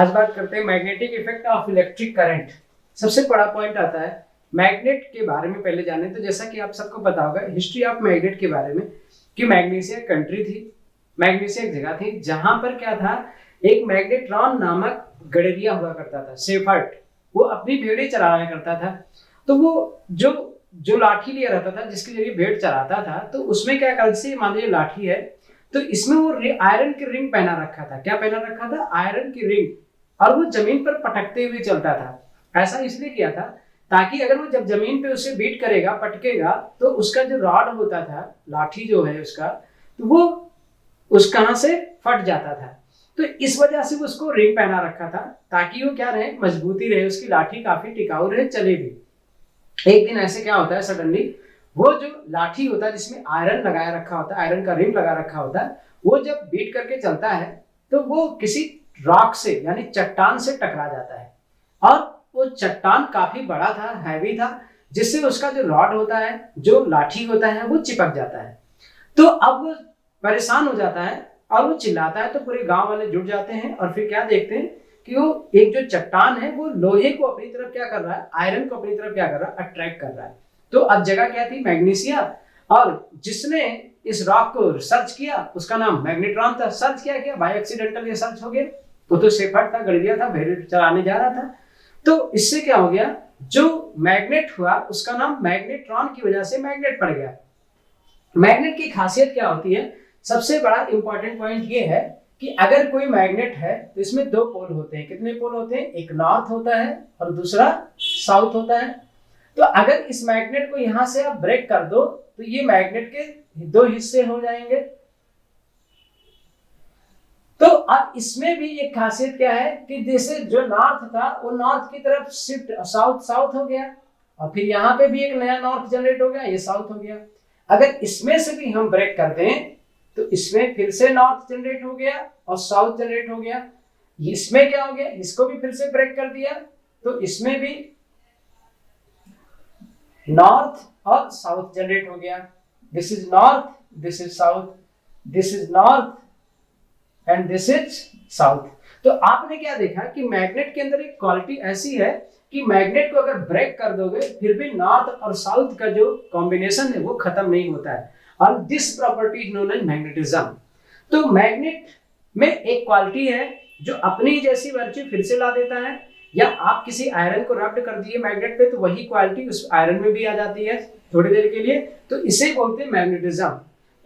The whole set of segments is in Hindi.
आज बात करते हैं magnetic effect of electric current. सबसे बड़ा पॉइंट आता है मैग्नेट के बारे में पहले जाने। तो जैसा कि आप सबको पता होगा हिस्ट्री ऑफ मैग्नेट के बारे में कि मैग्नीशिया कंट्री थी, मैग्नीशिया एक जगह थी जहां पर क्या था, एक मैग्नेट्रॉन नामक गडरिया हुआ करता था, सेफर्ट। वो अपनी भेड़ें चराया करता था। तो वो जो जो लाठी लिया रहता था जिसके जरिए भेड़ चराता था, तो उसमें क्या कर, जैसे मान लीजिए लाठी है तो इसमें वो आयरन की रिंग पहना रखा था। क्या पहना रखा था? आयरन की रिंग। और वो जमीन पर पटकते हुए चलता था। ऐसा इसलिए किया था ताकि अगर वो जब जमीन पे उसे बीट करेगा, पटकेगा, तो उसका जो रॉड होता था, लाठी जो है उसका, तो वो उस कहां से फट जाता था। तो इस वजह से वो उसको रिंग पहना रखा था ताकि वो क्या रहे, मजबूती रहे, उसकी लाठी काफी टिकाऊ रहे, चले भी। एक दिन ऐसे क्या होता है, सडनली वो जो लाठी होता है जिसमें आयरन लगाया रखा होता है, आयरन का रिंग लगा रखा होता है, वो जब बीट करके चलता है तो वो किसी रॉक से यानी चट्टान से टकरा जाता है। और वो चट्टान काफी बड़ा था, हैवी था, जिससे उसका जो रॉड होता है, जो लाठी होता है, वो चिपक जाता है। तो अब वो परेशान हो जाता है और वो चिल्लाता है। तो पूरे गांव वाले जुट जाते हैं और फिर क्या देखते हैं कि वो एक जो चट्टान है वो लोहे को अपनी तरफ क्या कर रहा है, आयरन को अपनी तरफ क्या कर रहा है, अट्रैक्ट कर रहा है। तो अब जगह क्या थी, मैग्नीशिया। और जिसने इस रॉक को सर्च किया उसका नाम मैग्नेट्रॉन था। सर्च किया बाय एक्सीडेंटल ये सर्च हो गया। वो तो सेफर्ट था, गड़िया था, भेड़ चलाने जा रहा था। तो इससे क्या हो गया, जो मैग्नेट हुआ उसका नाम मैग्नेट्रॉन की वजह से मैग्नेट पड़ गया। मैग्नेट की खासियत क्या होती है, सबसे बड़ा इंपॉर्टेंट पॉइंट ये है कि अगर कोई मैग्नेट है तो इसमें दो पोल होते हैं। कितने पोल होते हैं? एक नॉर्थ होता है और दूसरा साउथ होता है। तो अगर इस मैग्नेट को यहां से आप ब्रेक कर दो तो ये मैग्नेट के दो हिस्से हो जाएंगे। तो अब इसमें भी एक खासियत क्या है कि जैसे जो नॉर्थ था वो नॉर्थ की तरफ शिफ्ट, साउथ साउथ हो गया, और फिर यहाँ पे भी एक नया नॉर्थ जनरेट हो गया, ये साउथ हो गया। अगर इसमें से भी हम ब्रेक कर दें तो इसमें फिर से नॉर्थ जनरेट हो गया और साउथ जनरेट हो गया। इसमें क्या हो गया, इसको भी फिर से ब्रेक कर दिया तो इसमें भी नॉर्थ और साउथ जनरेट हो गया। This is north, this is south, this is north and this is south. तो आपने क्या देखा कि मैग्नेट के अंदर एक क्वालिटी ऐसी है कि मैग्नेट को अगर ब्रेक कर दोगे फिर भी नॉर्थ और साउथ का जो कॉम्बिनेशन है वो खत्म नहीं होता है। और this property is known as magnetism. तो मैग्नेट में एक क्वालिटी है जो अपनी जैसी वर्च्यू फिर से ला देता है, या आप किसी आयरन को रब्ड कर दिए मैग्नेट पे तो वही क्वालिटी उस आयरन में भी आ जाती है थोड़ी देर के लिए। तो इसे बोलते हैं मैग्नेटिज्म।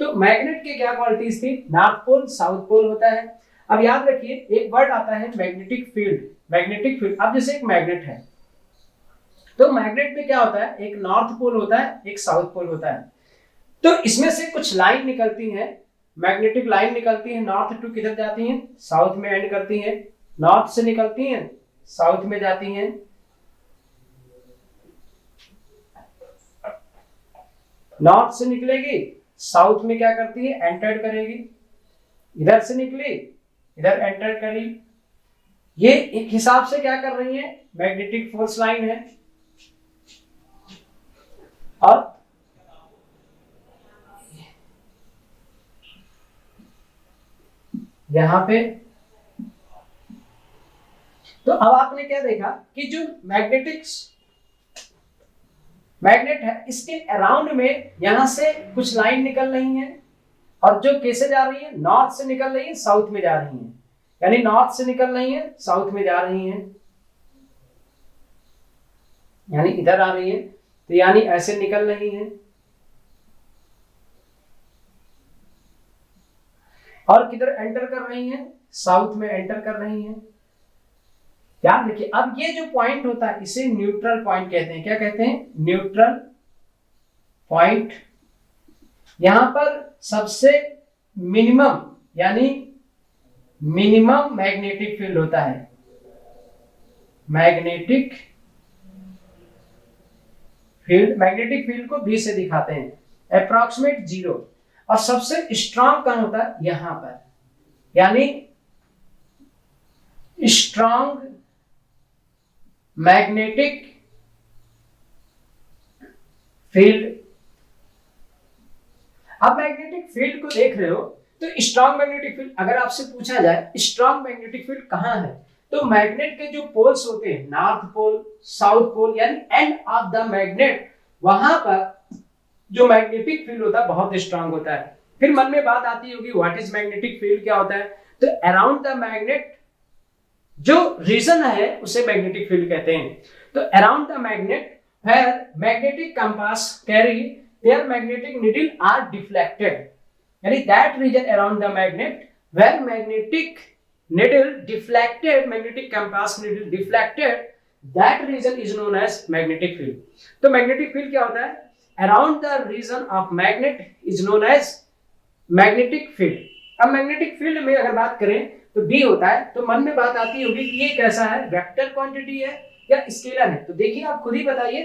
तो मैग्नेट के क्या क्वालिटीज थी? नॉर्थ पोल, साउथ पोल होता है। अब याद रखिए एक वर्ड आता है मैग्नेटिक फील्ड। मैग्नेटिक फील्ड, अब जैसे एक मैग्नेट है तो मैग्नेट में क्या होता है, एक नॉर्थ पोल होता है, एक साउथ पोल होता है। तो इसमें से कुछ लाइन निकलती है, मैग्नेटिक लाइन निकलती है, नॉर्थ टू किधर जाती है, साउथ में एंड करती है। नॉर्थ से निकलती है, साउथ में जाती हैं। नॉर्थ से निकलेगी, साउथ में क्या करती है, एंटर करेगी। इधर से निकली, इधर एंटर करी। ये एक हिसाब से क्या कर रही है, मैग्नेटिक फोर्स लाइन है। और यहां पे तो अब आपने क्या देखा कि जो मैग्नेट है इसके अराउंड में यहां से कुछ लाइन निकल रही है, और जो कैसे जा रही है, नॉर्थ से निकल रही है, साउथ में जा रही है। यानी नॉर्थ से निकल रही है, साउथ में जा रही है, यानी इधर आ रही है तो यानी ऐसे निकल रही है। और किधर एंटर कर रही है, साउथ में एंटर कर रही है। याद रखिए अब ये जो पॉइंट होता है इसे न्यूट्रल पॉइंट कहते हैं। क्या कहते हैं? Neutral point. यहां पर सबसे मिनिमम यानी मिनिमम मैग्नेटिक फील्ड होता है। मैग्नेटिक फील्ड को B से दिखाते हैं, अप्रॉक्सीमेट 0। और सबसे स्ट्रांग कहां होता है, यहां पर, यानी स्ट्रांग मैग्नेटिक फील्ड। अब मैग्नेटिक फील्ड को देख रहे हो तो स्ट्रांग मैग्नेटिक फील्ड, अगर आपसे पूछा जाए स्ट्रांग मैग्नेटिक फील्ड कहां है तो मैग्नेट के जो पोल्स होते हैं, नॉर्थ पोल, साउथ पोल, यानी एंड ऑफ द मैग्नेट, वहां पर जो मैग्नेटिक फील्ड होता है बहुत स्ट्रांग होता है। फिर मन में बात आती होगी व्हाट इज मैग्नेटिक फील्ड, क्या होता है? तो अराउंड द मैग्नेट जो रीजन है उसे मैग्नेटिक फील्ड कहते हैं। तो around the magnet where magnetic compass carry their magnetic needle are deflected, यानी that region around the magnet where magnetic needle deflected, magnetic compass needle deflected, that region is known as magnetic field. तो magnetic field क्या होता है? Around the region of magnet is known as magnetic field. अब magnetic field में अगर बात करें तो B होता है, तो मन में बात आती होगी कि ये कैसा है, वेक्टर क्वांटिटी है या स्केलर है? तो देखिए आप खुद ही बताइए,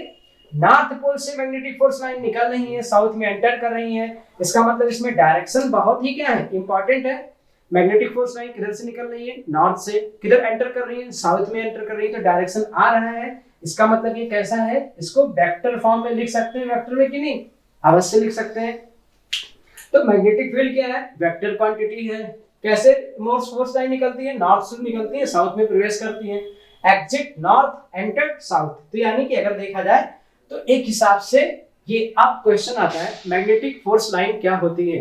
नॉर्थ पोल से मैग्नेटिक फोर्स लाइन निकल रही है, साउथ में एंटर कर रही है, इसका मतलब इसमें डायरेक्शन बहुत ही क्या है, इंपॉर्टेंट है। मैग्नेटिक फोर्स लाइन किधर से निकल रही है? नॉर्थ से। किधर एंटर कर रही है? साउथ में एंटर कर रही है, तो डायरेक्शन आ रहा है, इसका मतलब ये कैसा है, इसको वेक्टर फॉर्म में लिख सकते हैं, वेक्टर में कि नहीं? अवश्य लिख सकते हैं। तो मैग्नेटिक फील्ड क्या है? वेक्टर क्वांटिटी है। कैसे फोर्स लाइन निकलती है? नॉर्थ से निकलती है, साउथ में प्रवेश करती है। Exit north, enter south. तो यानी कि अगर देखा जाए तो एक हिसाब से ये अब क्वेश्चन आता है, मैग्नेटिक फोर्स लाइन क्या होती है?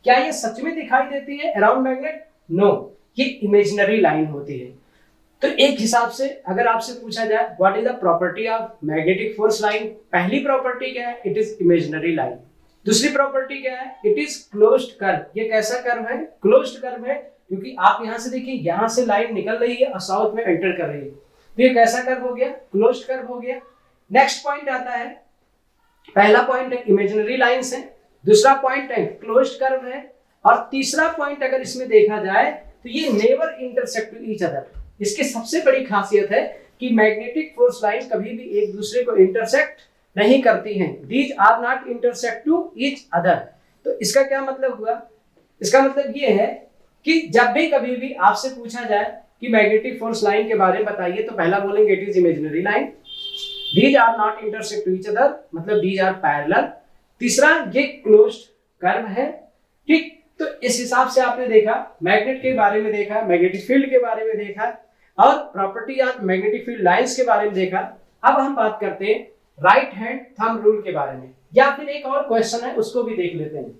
क्या ये सच में दिखाई देती है अराउंड मैग्नेट? नो, ये इमेजिनरी लाइन होती है। तो एक हिसाब से अगर आपसे पूछा जाए what is the property of magnetic force line, पहली प्रॉपर्टी क्या है? It is imaginary line. दूसरी प्रॉपर्टी क्या है? It is closed curve. ये कैसा कर्व है? क्लोज्ड कर्व है, क्योंकि आप यहां से देखिए, यहां से लाइन निकल रही है और साउथ में एंटर कर रही है, तो ये कैसा कर्व हो गया? क्लोज्ड कर्व हो गया। नेक्स्ट पॉइंट आता है, पहला पॉइंट है इमेजिनरी लाइंस है, दूसरा पॉइंट है क्लोज्ड कर्व है, और तीसरा पॉइंट अगर इसमें देखा जाए तो ये never intersect with each other. इसकी सबसे बड़ी खासियत है कि मैग्नेटिक फोर्स लाइन कभी भी एक दूसरे को इंटरसेक्ट नहीं करती हैं। These are not intersect to each other. तो इसका क्या मतलब हुआ? इसका मतलब ये है कि जब भी कभी भी आपसे पूछा जाए कि मैग्नेटिक फोर्स लाइन के बारे में बताइए, तो पहला बोलेंगे it is imaginary line. These are not intersect to each other, मतलब these are parallel। तीसरा, ये क्लोज्ड कर्व है, ठीक। तो इस हिसाब से आपने देखा, मैग्नेट के बारे में देखा, मैग्नेटिक फील्ड के बारे में देखा, और property of magnetic field lines के बारे में देखा। अब हम बात करते हैं राइट हैंड थंब रूल के बारे में, या फिर एक और क्वेश्चन है उसको भी देख लेते हैं।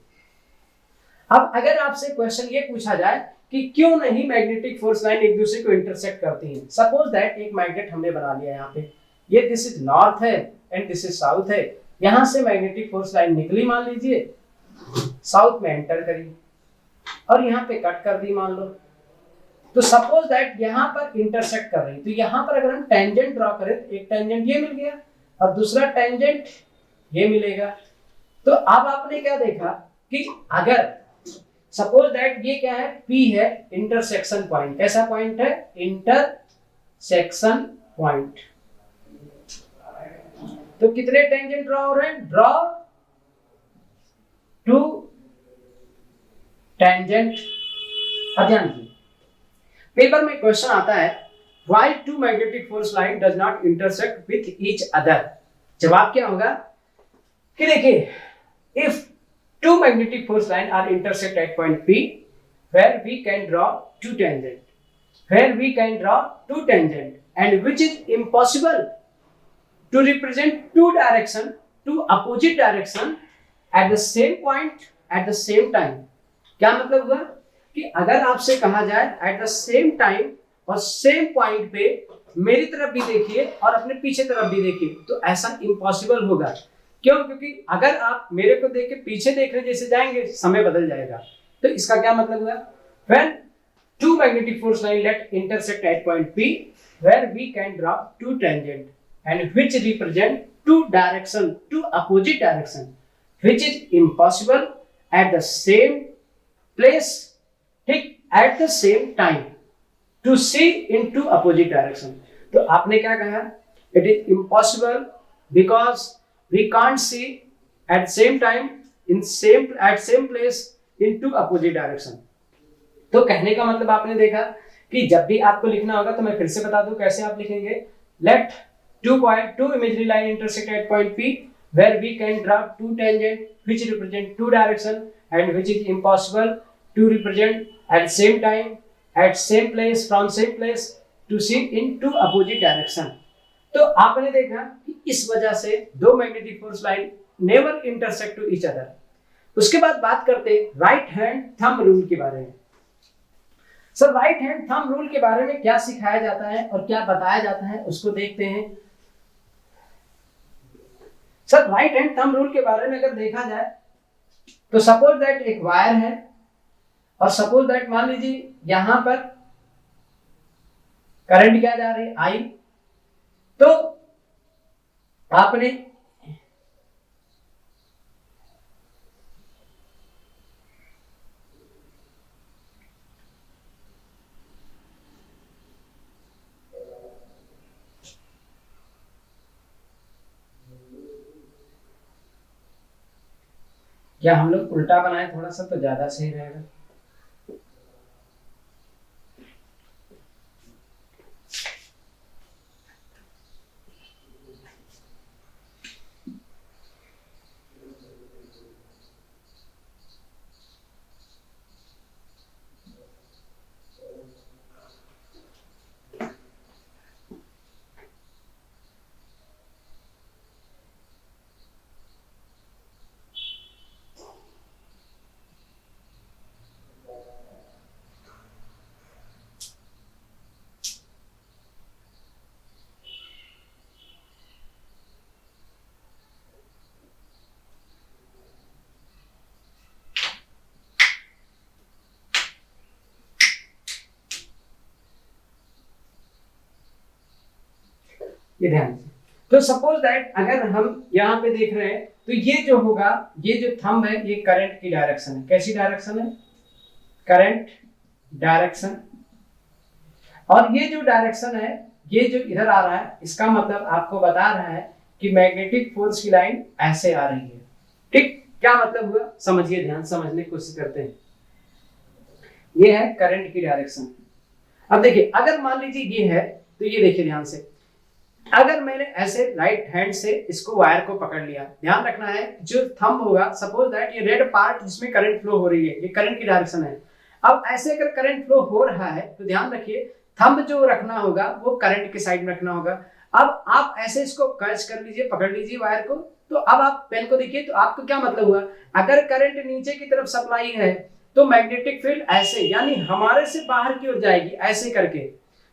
अब अगर आपसे क्वेश्चन ये पूछा जाए कि क्यों नहीं मैग्नेटिक फोर्स लाइन एक दूसरे को इंटरसेक्ट करती हैं। सपोज दैट एक मैग्नेट हमने बना लिया यहाँ पे, ये दिस इज नॉर्थ है एंड दिस इज साउथ है। यहां से मैग्नेटिक फोर्स लाइन निकली, मान लीजिए साउथ में एंटर करी और यहां पे कट कर दी मान लो। तो सपोज दैट यहां पर इंटरसेक्ट कर रही, तो यहां पर अगर हम टेंजेंट ड्रॉ करें तो एक टेंजेंट ये मिल गया और दूसरा टेंजेंट ये मिलेगा। तो अब आपने क्या देखा कि अगर सपोज दैट ये क्या है, P है इंटरसेक्शन पॉइंट। कैसा पॉइंट है? Intersection point. तो कितने टेंजेंट ड्रॉ हो रहे हैं? Draw two tangent. अब ध्यान दीजिए, पेपर में क्वेश्चन आता है why two magnetic force line does not intersect with each other. जवाब क्या होगा कि देखिए, if two magnetic force line are intersect at point P, where we can draw two tangent, and which is impossible to represent two opposite direction at the same point at the same time। क्या मतलब हुआ कि अगर आपसे कहा जाए at the same time और same point पे मेरी तरफ भी देखिए और अपने पीछे तरफ भी देखिए, तो ऐसा impossible होगा। क्यों? क्योंकि अगर आप मेरे को देख के पीछे देखने जैसे जाएंगे, समय बदल जाएगा। तो इसका क्या मतलब हुआ? When two magnetic force line let intersect at point P, where we can draw two tangent and which represent two opposite direction, which is impossible at the same place, ठीक, at the same time to see in two opposite direction। तो आपने क्या कहा? It is impossible because we can't see at same time at same place in two opposite direction। तो कहने का मतलब आपने देखा कि जब भी आपको लिखना होगा, तो मैं फिर से बता दूं कैसे आप लिखेंगे। Let two imaginary line intersect at point P, where we can draw two tangent which represent two direction and which is impossible to represent at same time at same place from same place to see in two opposite direction. तो आपने देखा कि इस वजह से दो magnetic force line never intersect to each other. उसके बाद बात करते हैं राइट हैंड थंब रूल के बारे में। Sir right hand thumb rule के बारे में क्या सिखाया जाता है और क्या बताया जाता है उसको देखते हैं। Sir right hand thumb rule के बारे में अगर देखा जाए तो सपोज दैट एक वायर है और सपोज दैट मान लीजिए यहां पर करंट क्या जा रही है आई, तो आपने या हम लोग उल्टा बनाए थोड़ा सा तो ज्यादा सही रहेगा। ये ध्यान से, तो सपोज दैट अगर हम यहाँ पे देख रहे हैं तो ये जो होगा, ये जो थंब है ये करंट की डायरेक्शन है। कैसी डायरेक्शन है? Current direction. और ये जो डायरेक्शन है ये जो इधर आ रहा है इसका मतलब आपको बता रहा है कि मैग्नेटिक फोर्स की लाइन ऐसे आ रही है। ठीक, क्या मतलब हुआ समझिए, ध्यान समझने की कोशिश करते हैं। ये है करंट की डायरेक्शन। अब देखिए अगर मान लीजिए ये है तो ये देखिए ध्यान से, अगर मैंने ऐसे राइट हैंड से इसको वायर को पकड़ लिया, ध्यान रखना है जो थंब होगा, सपोज दैट ये रेड पार्ट जिसमें करंट फ्लो हो रही है ये करंट की डायरेक्शन है। अब ऐसे अगर करंट फ्लो हो रहा है तो ध्यान रखिए थंब जो रखना होगा वो करंट के साइड में रखना होगा। अब आप ऐसे इसको कैच कर लीजिए, पकड़ लीजिए वायर को, तो अब आप पेन को देखिए तो आपको क्या मतलब हुआ, अगर करंट नीचे की तरफ सप्लाई है तो मैग्नेटिक फील्ड ऐसे यानी हमारे से बाहर की ओर जाएगी ऐसे करके,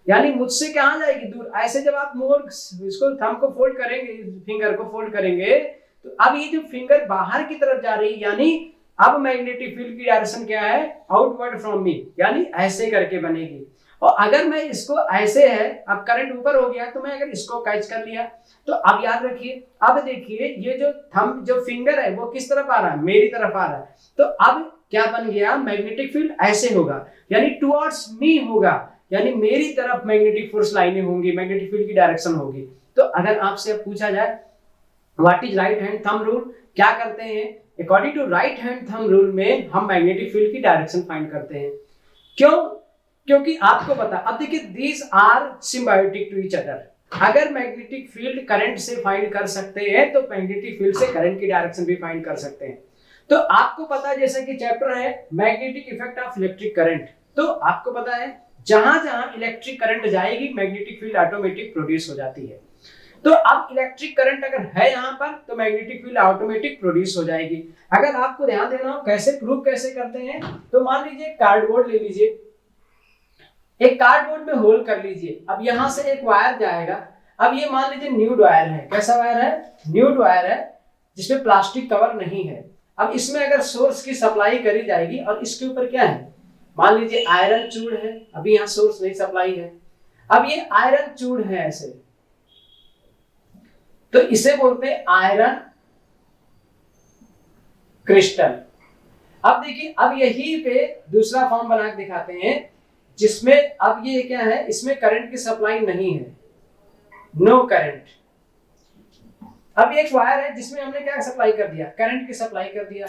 यानी मुझसे कहां जाएगी दूर। ऐसे जब आप मोर इसको थंब को फोल्ड करेंगे, फिंगर को फोल्ड करेंगे, तो अब ये जो फिंगर बाहर की तरफ जा रही है यानी अब मैग्नेटिक फील्ड की डायरेक्शन क्या है, आउटवर्ड फ्रॉम मी, यानी ऐसे करके बनेगी। और अगर मैं इसको ऐसे है, अब करंट ऊपर हो गया तो मैं अगर इसको कैच कर लिया तो अब याद रखिए, अब देखिए ये जो थंब जो फिंगर है वो किस तरफ आ रहा है, मेरी तरफ आ रहा है। तो अब क्या बन गया, मैग्नेटिक फील्ड ऐसे होगा यानी टुवर्ड्स मी होगा, यानी मेरी तरफ मैग्नेटिक फोर्स लाइनें होंगी, मैग्नेटिक फील्ड की डायरेक्शन होगी। तो अगर आपसे पूछा जाए what is right hand thumb rule, क्या करते हैं, according to right hand thumb rule में हम मैग्नेटिक फील्ड की डायरेक्शन फाइंड करते हैं। क्यों? क्योंकि आपको पता, अब देखिए these are symbiotic to each other. अगर मैग्नेटिक फील्ड करंट से फाइंड कर सकते हैं तो मैग्नेटिक फील्ड से करंट की डायरेक्शन भी फाइंड कर सकते हैं। तो आपको पता है जैसा कि चैप्टर है magnetic effect of electric current, तो आपको पता है जहां जहां इलेक्ट्रिक करंट जाएगी मैग्नेटिक फील्ड ऑटोमेटिक प्रोड्यूस हो जाती है। तो अब इलेक्ट्रिक करंट अगर है यहाँ पर तो मैग्नेटिक फील्ड ऑटोमेटिक प्रोड्यूस हो जाएगी। अगर आपको ध्यान देना हो कैसे प्रूव कैसे करते हैं, तो मान लीजिए कार्डबोर्ड ले लीजिए, एक कार्डबोर्ड में होल कर लीजिए, अब यहां से एक वायर जाएगा। अब ये मान लीजिए न्यूड वायर है, कैसा वायर है, न्यूड वायर है जिसमें प्लास्टिक कवर नहीं है। अब इसमें अगर सोर्स की सप्लाई करी जाएगी और इसके ऊपर क्या है, मान लीजिए आयरन चूड़ है, अभी यहाँ सोर्स नहीं सप्लाई है, अब ये आयरन चूड़ है ऐसे, तो इसे बोलते हैं आयरन क्रिस्टल। अब देखिए अब यही पे दूसरा फॉर्म बना के दिखाते हैं जिसमें अब ये क्या है, इसमें करंट की सप्लाई नहीं है, नो करंट। अब एक वायर है जिसमें हमने क्या सप्लाई कर दिया, करंट की सप्लाई कर दिया।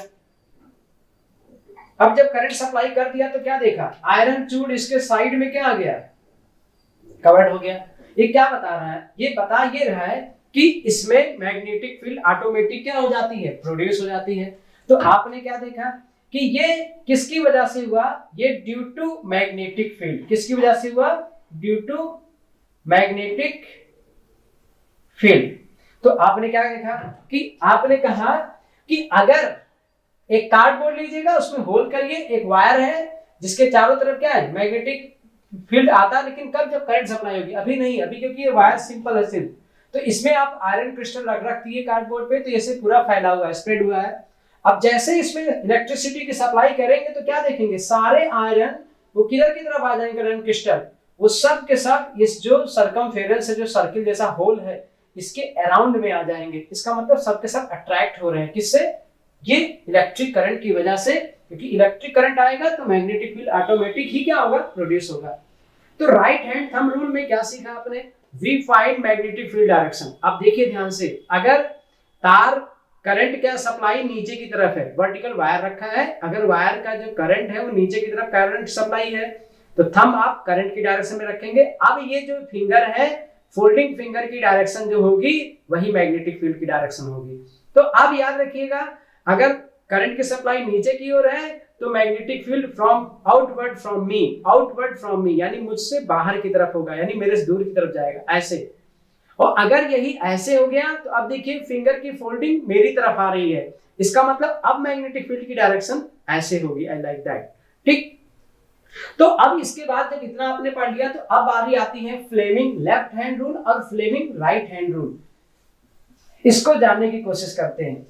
अब जब करंट सप्लाई कर दिया तो क्या देखा, आयरन चूड़ इसके साइड में क्या आ गया, कवर्ड हो गया। ये क्या बता रहा है, ये बता ये रहा है कि इसमें मैग्नेटिक फील्ड ऑटोमेटिक क्या हो जाती है, प्रोड्यूस हो जाती है। तो आपने क्या देखा कि ये किसकी वजह से हुआ, ये ड्यू टू मैग्नेटिक फील्ड, किसकी वजह से हुआ, ड्यू टू मैग्नेटिक फील्ड। तो आपने क्या देखा कि आपने कहा कि अगर एक कार्डबोर्ड लीजिएगा, उसमें होल करिए, एक वायर है जिसके चारों तरफ क्या है, मैग्नेटिक फील्ड आता है, लेकिन कब, जब करंट सप्लाई होगी। अभी नहीं, अभी क्योंकि ये वायर सिंपल है सिर्फ। तो इसमें आप आयरन क्रिस्टल रख दिए कार्डबोर्ड पे, तो ऐसे पूरा फैला हुआ है, स्प्रेड हुआ है। अब जैसे इसमें इलेक्ट्रिसिटी की सप्लाई करेंगे तो क्या देखेंगे, सारे आयरन वो किधर की तरफ आ जाएंगे, आयरन क्रिस्टल, वो सब के सब इस जो सरकमफेरेंस है, जो सर्किल जैसा होल है, इसके अराउंड में आ जाएंगे। इसका मतलब सब के सब अट्रैक्ट हो रहे हैं, किससे, ये इलेक्ट्रिक करंट की वजह से। क्योंकि इलेक्ट्रिक करंट आएगा तो मैग्नेटिक फील्ड ऑटोमेटिक ही क्या होगा, प्रोड्यूस होगा। तो राइट हैंड थंब रूल में क्या सीखा आपने, we find magnetic field direction. अब देखिए ध्यान से, अगर तार करंट क्या सप्लाई नीचे की तरफ है, वर्टिकल वायर रखा है, अगर वायर का जो करंट है वो नीचे की तरफ करंट सप्लाई है, तो थंब आप करंट की डायरेक्शन में रखेंगे। अब ये जो फिंगर है, फोल्डिंग फिंगर की डायरेक्शन जो होगी वही मैग्नेटिक फील्ड की डायरेक्शन होगी। तो अब याद रखिएगा, अगर करंट की सप्लाई नीचे की ओर है तो magnetic field from outward from me, यानी मुझसे बाहर की तरफ होगा, यानी मेरे से दूर की तरफ जाएगा, ऐसे। और अगर यही ऐसे हो गया तो अब देखिए फिंगर की फोल्डिंग मेरी तरफ आ रही है, इसका मतलब अब मैग्नेटिक फील्ड की डायरेक्शन ऐसे होगी, आई लाइक दैट। ठीक, तो अब इसके बाद जब इतना आपने पढ़ लिया तो अब बारी आती है फ्लेमिंग लेफ्ट हैंड रूल और फ्लेमिंग राइट हैंड रूल। इसको जानने की कोशिश करते हैं।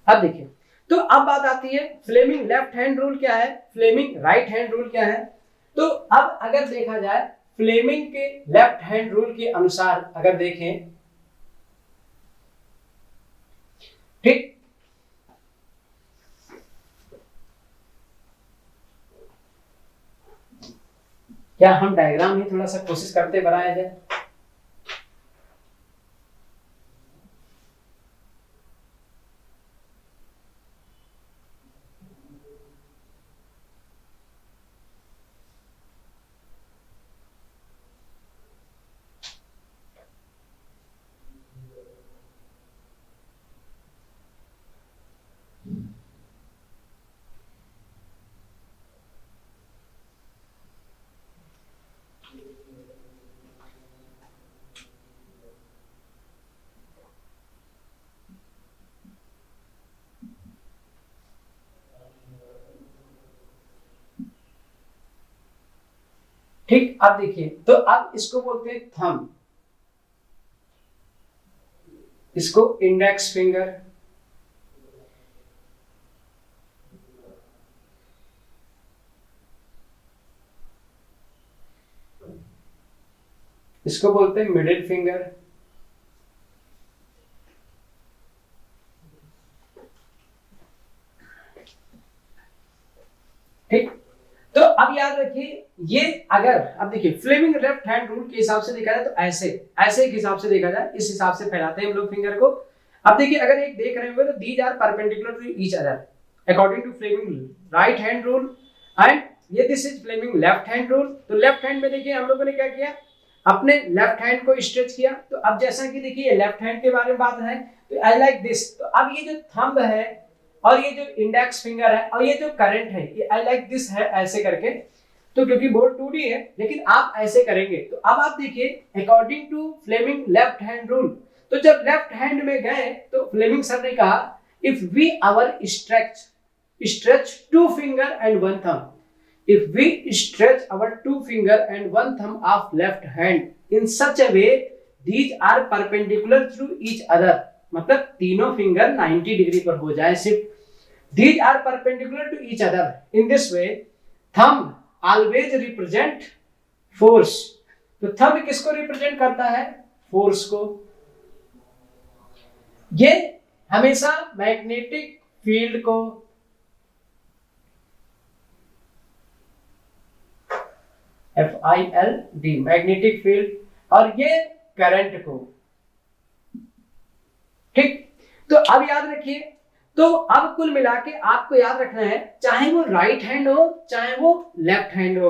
अब देखिए, तो अब बात आती है फ्लेमिंग लेफ्ट हैंड रूल क्या है, फ्लेमिंग राइट हैंड रूल क्या है। तो अब अगर देखा जाए फ्लेमिंग के लेफ्ट हैंड रूल के अनुसार अगर देखें, ठीक, क्या हम डायग्राम ही थोड़ा सा कोशिश करते बनाया जाए। ठीक, अब देखिए, तो अब इसको बोलते हैं थंब, इसको इंडेक्स फिंगर, इसको बोलते हैं मिडिल फिंगर, ठीक। तो अब याद रखिए, ये अगर अब देखिए फ्लेमिंग लेफ्ट हैंड रूल के हिसाब से देखा जाए तो ऐसे ऐसे के हिसाब से देखा जाए, इस हिसाब से फैलाते हैं हम लोग फिंगर को। अब देखिए, अगर एक देख रहे हो तो these are perpendicular to each other according to Fleming right hand rule, and ये this is Fleming left hand rule. तो लेफ्ट हैंड में देखिए हम लोगों ने क्या किया, अपने लेफ्ट हैंड को स्ट्रेच किया। तो अब जैसा कि देखिए लेफ्ट हैंड के बारे में बात है, तो आई लाइक दिस। तो अब ये जो थंब है और ये जो इंडेक्स फिंगर है और ये जो करंट है, ये आई लाइक दिस है, ऐसे करके। तो क्योंकि बोर्ड 2D है, लेकिन आप ऐसे करेंगे। तो अब आप देखिए according to Fleming left hand rule, तो जब लेफ्ट हैंड में गए तो फ्लेमिंग सर ने कहा, if we our stretch two finger and one thumb, if we stretch our two finger and one thumb of left hand in such a way these are perpendicular to each other, मतलब तीनों फिंगर 90 डिग्री पर हो जाए सिर्फ। these are perpendicular to each other in this way thumb always represent force। तो thumb किसको रिप्रेजेंट करता है, फोर्स को। ये हमेशा मैग्नेटिक फील्ड को, FILD मैग्नेटिक फील्ड, और ये करंट को, ठीक। तो अब याद रखिए, तो अब कुल मिला के आपको याद रखना है, चाहे वो राइट हैंड हो चाहे वो लेफ्ट हैंड हो।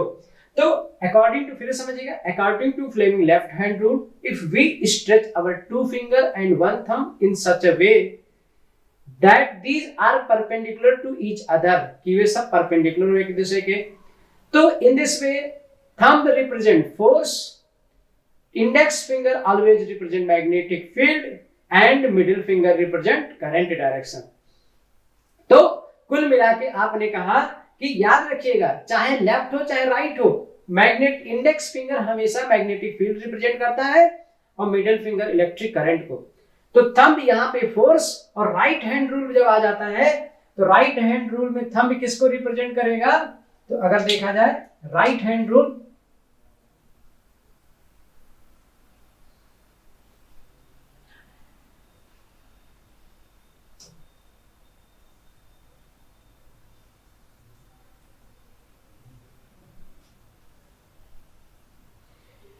तो अकॉर्डिंग टू, फिर समझिएगा, according to Fleming left hand rule, if we stretch our two finger and one thumb in such a way that these are perpendicular to each other, कि वे सब perpendicular हो एक दूसरे के। तो in this way thumb represent force, index finger always represent magnetic field and middle finger represent current direction। तो कुल मिला के आपने कहा कि याद रखिएगा चाहे लेफ्ट हो चाहे राइट हो, मैग्नेट इंडेक्स फिंगर हमेशा मैग्नेटिक फील्ड रिप्रेजेंट करता है और मिडिल फिंगर इलेक्ट्रिक करंट को। तो थंब यहाँ पे फोर्स, और राइट हैंड रूल जब आ जाता है तो राइट हैंड रूल में थंब किसको रिप्रेजेंट करेगा? तो अगर देखा जाए राइट हैंड रूल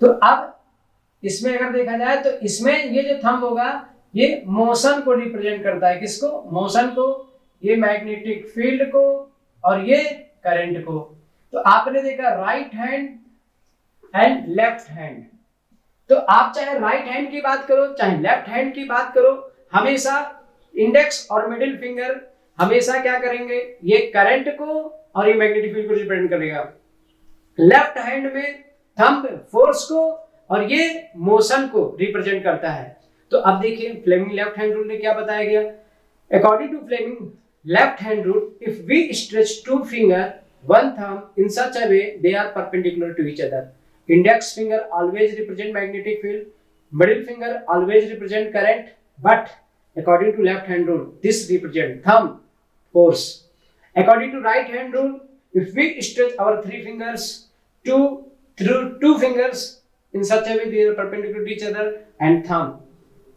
तो अब इसमें अगर देखा जाए तो इसमें ये जो थंब होगा ये मोशन को रिप्रेजेंट करता है। किसको? मोशन को, ये मैग्नेटिक फील्ड को और ये करंट को। तो आपने देखा right hand and left hand, तो आप चाहे राइट हैंड की बात करो चाहे लेफ्ट हैंड की बात करो, हमेशा इंडेक्स और मिडिल फिंगर हमेशा क्या करेंगे? ये करंट को और ये मैग्नेटिक फील्ड को रिप्रेजेंट करेगा। लेफ्ट हैंड में थंब फोर्स को और ये मोशन को रिप्रेजेंट करता है। तो अब देखिए फ्लेमिंग लेफ्ट हैंड रूल ने क्या बताया गया? According to Fleming left hand rule, if we stretch two finger one thumb in such a way they are perpendicular to each other, index finger always represent magnetic field, middle finger always represent current, but according to left hand rule this represent thumb force. According to right hand rule, if we stretch our three fingers through two fingers in such a way they are perpendicular to each other, and thumb,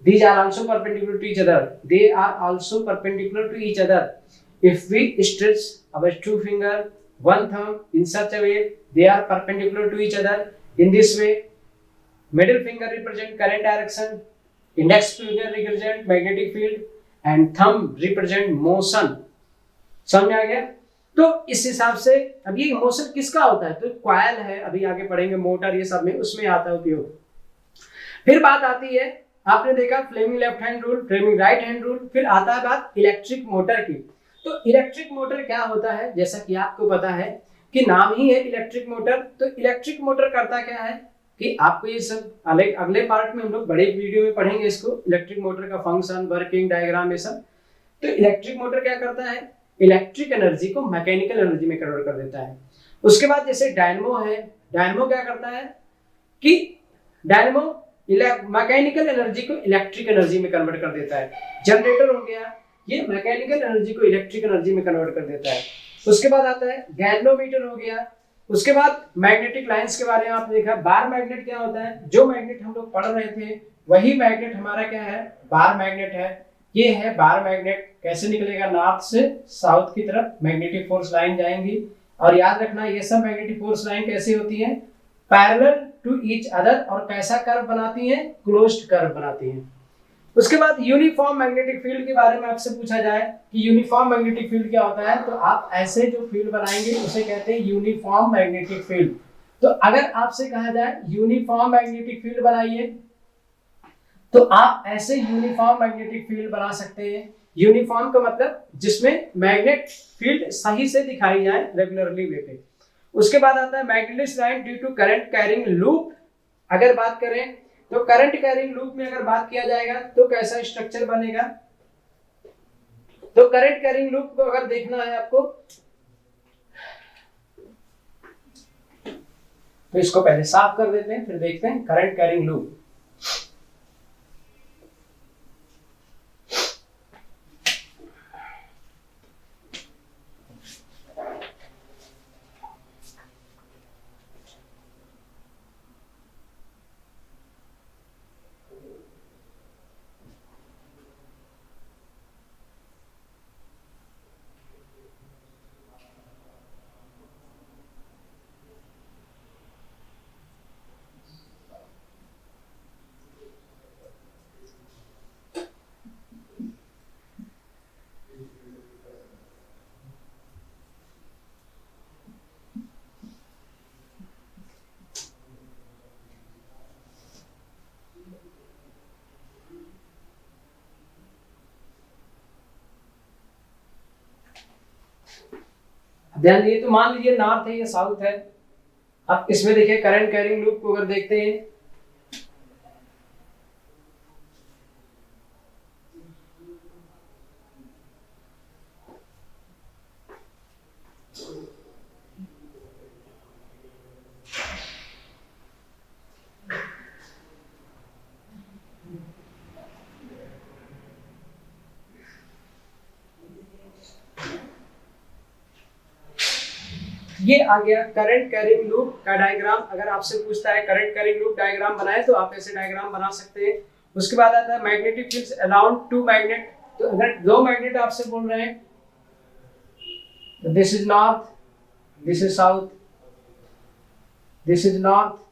these are also perpendicular to each other, they are also perpendicular to each other. If we stretch our two finger one thumb in such a way they are perpendicular to each other, in this way middle finger represent current direction, index finger represent magnetic field and thumb represent motion। समझ आ गया? तो इस हिसाब से अब ये मोशन किसका होता है? तो कॉइल है, अभी आगे पढ़ेंगे मोटर ये सब में, उसमें आता है उपयोग। फिर बात आती है, आपने देखा Fleming left hand rule, Fleming right hand rule, फिर आता है बात इलेक्ट्रिक मोटर की। तो इलेक्ट्रिक मोटर क्या होता है? जैसा कि आपको पता है कि नाम ही है इलेक्ट्रिक मोटर। तो इलेक्ट्रिक मोटर करता क्या है कि आपको ये सब अगले पार्ट में हम लोग बड़े वीडियो में पढ़ेंगे इसको, इलेक्ट्रिक मोटर का फंक्शन, वर्किंग डायग्राम, ये सब। तो इलेक्ट्रिक मोटर क्या करता है? इलेक्ट्रिक एनर्जी को मैकेनिकल एनर्जी में कन्वर्ट कर देता है। उसके बाद जैसे डायनमो है, डायनमो क्या करता है कि डायनमो मैकेनिकल एनर्जी को इलेक्ट्रिक एनर्जी में कन्वर्ट कर देता है। जनरेटर हो गया, ये मैकेनिकल एनर्जी को इलेक्ट्रिक एनर्जी में कन्वर्ट कर देता है। उसके बाद आता है गैल्वेनोमीटर हो गया। उसके बाद मैग्नेटिक लाइंस के बारे में आपने देखा। बार मैग्नेट क्या होता है? जो मैग्नेट हम लोग पढ़ रहे थे वही मैग्नेट हमारा क्या है? बार मैग्नेट है। ये है बार मैग्नेट। कैसे निकलेगा? नॉर्थ से साउथ की तरफ मैग्नेटिक फोर्स लाइन जाएंगी, और याद रखना ये सब मैग्नेटिक फोर्स लाइन कैसी होती है? पैरेलल टू ईच अदर, और कैसा कर्व बनाती है? क्लोज्ड कर्व बनाती है। उसके बाद यूनिफॉर्म मैग्नेटिक फील्ड के बारे में आपसे पूछा जाए कि यूनिफॉर्म मैग्नेटिक फील्ड क्या होता है, तो आप ऐसे जो फील्ड बनाएंगे उसे कहते हैं यूनिफॉर्म मैग्नेटिक फील्ड। तो अगर आपसे कहा जाए यूनिफॉर्म मैग्नेटिक फील्ड बनाइए, तो आप ऐसे यूनिफॉर्म मैग्नेटिक फील्ड बना सकते हैं। यूनिफॉर्म का मतलब जिसमें मैग्नेट फील्ड सही से दिखाई जाए रेगुलरली वे पे। उसके बाद आता है magnetic line due to current carrying loop. अगर बात करें तो करंट कैरिंग लूप में अगर बात किया जाएगा तो कैसा स्ट्रक्चर बनेगा? तो करंट कैरिंग लूप को अगर देखना है आपको तो इसको पहले साफ कर देते हैं, फिर देखते हैं करंट कैरिंग लूप। ध्यान दिए, तो मान लीजिए नॉर्थ है या साउथ है। अब इसमें देखिए करंट कैरिंग लूप को अगर देखते हैं, ये आ गया करंट कैरिंग लूप का डायग्राम। अगर आपसे पूछता है करंट कैरिंग लूप डायग्राम बनाए तो आप ऐसे डायग्राम बना सकते हैं। उसके बाद आता है magnetic fields around two magnet. तो अगर दो मैग्नेट आपसे बोल रहे हैं, तो this is north, this is south, this is north,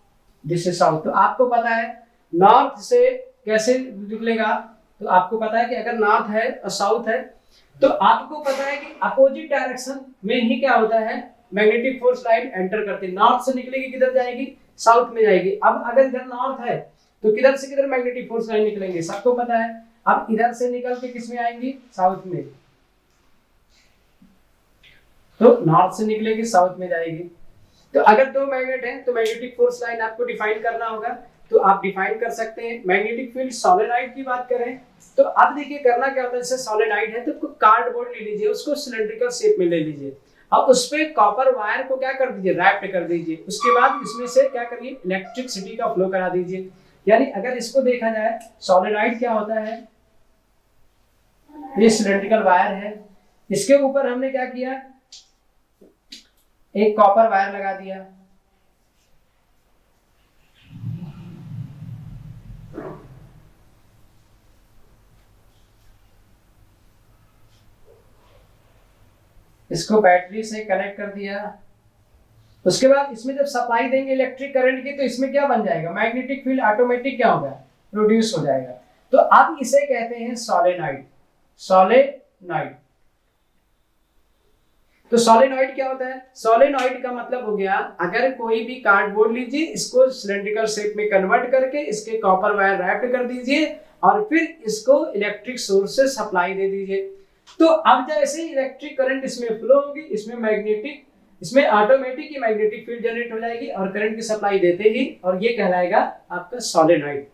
this is south. तो आपको पता है नॉर्थ से कैसे निकलेगा, तो आपको पता है कि अगर नॉर्थ है और साउथ है तो आपको पता है कि अपोजिट डायरेक्शन में ही क्या होता है, मैग्नेटिक फोर्स लाइन एंटर करती है। नॉर्थ से निकलेगी किधर जाएगी, साउथ में जाएगी। अब अगर इधर नॉर्थ है तो किधर से किधर मैग्नेटिक फोर्स लाइन निकलेंगे, सबको पता है। अब इधर से निकल के किस में आएंगी, साउथ में। तो नॉर्थ से निकलेगी साउथ में जाएगी। तो अगर दो मैग्नेट हैं तो मैग्नेटिक फोर्स लाइन आपको डिफाइन करना होगा, तो आप डिफाइन कर सकते हैं। मैग्नेटिक फील्ड सोलेनॉइड की बात करें तो अब देखिए करना क्या होता है, जैसे सोलेनॉइड है तो कार्डबोर्ड ले लीजिए, उसको सिलेंड्रिकल शेप में ले लीजिए और उस पे कॉपर वायर को क्या कर दीजिए, रैप्ड कर दीजिए। उसके बाद इसमें से क्या करिए, इलेक्ट्रिसिटी का फ्लो करा दीजिए। यानी अगर इसको देखा जाए सोलेनॉइड क्या होता है, ये सिलेंड्रिकल वायर है, इसके ऊपर हमने क्या किया, एक कॉपर वायर लगा दिया। इसको बैटरी से कनेक्ट कर दिया। उसके बाद इसमें जब सप्लाई देंगे इलेक्ट्रिक करंट की तो इसमें क्या बन जाएगा, मैग्नेटिक फील्ड ऑटोमेटिक क्या होगा, प्रोड्यूस हो जाएगा। तो अब इसे कहते हैं सोलेनॉइड। सोलेनॉइड। तो सोलेनॉइड क्या होता है, सोलेनॉइड का मतलब हो गया अगर कोई भी कार्डबोर्ड लीजिए, इसको सिलेंड्रिकल शेप में कन्वर्ट करके इसके कॉपर वायर रैप्ड कर दीजिए और फिर इसको इलेक्ट्रिक सोर्स से सप्लाई दे दीजिए। तो अब जैसे इलेक्ट्रिक करंट इसमें फ्लो होगी, इसमें मैग्नेटिक, इसमें ऑटोमेटिक ही मैग्नेटिक फील्ड जनरेट हो जाएगी और करंट की सप्लाई देते ही, और ये कहलाएगा आपका सोलेनॉइड।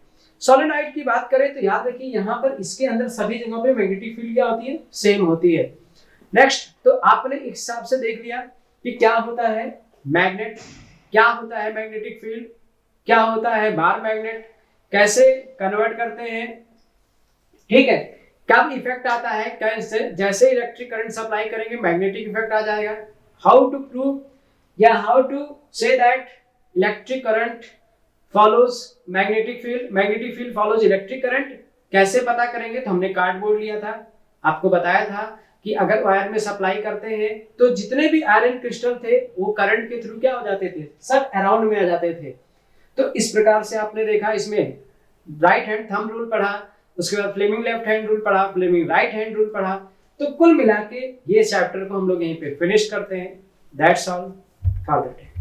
सोलेनॉइड की बात करें तो याद रखिए यहाँ पर इसके अंदर सभी जगहों पे मैग्नेटिक फील्ड क्या होती है, सेम होती है। नेक्स्ट, तो आपने इस हिसाब से देख लिया कि क्या होता है मैग्नेट, क्या होता है मैग्नेटिक फील्ड, क्या होता है बार मैग्नेट, कैसे कन्वर्ट करते हैं, ठीक है। कब इफेक्ट आता है, कैसे, जैसे इलेक्ट्रिक करंट सप्लाई करेंगे मैग्नेटिक इफेक्ट आ जाएगा। हाउ टू प्रूव या how to say that electric current follows magnetic field, magnetic field follows electric current, कैसे पता करेंगे, तो हमने कार्डबोर्ड लिया था, आपको बताया था कि अगर वायर में सप्लाई करते हैं तो जितने भी आयरन क्रिस्टल थे वो करंट के थ्रू क्या हो जाते थे, सब अराउंड में आ जाते थे। तो इस प्रकार से आपने देखा, इसमें राइट हैंड थंब रूल पढ़ा, उसके बाद फ्लेमिंग लेफ्ट हैंड रूल पढ़ा, फ्लेमिंग राइट हैंड रूल पढ़ा। तो कुल मिला के ये चैप्टर को हम लोग यहीं पे फिनिश करते हैं। That's all for the day.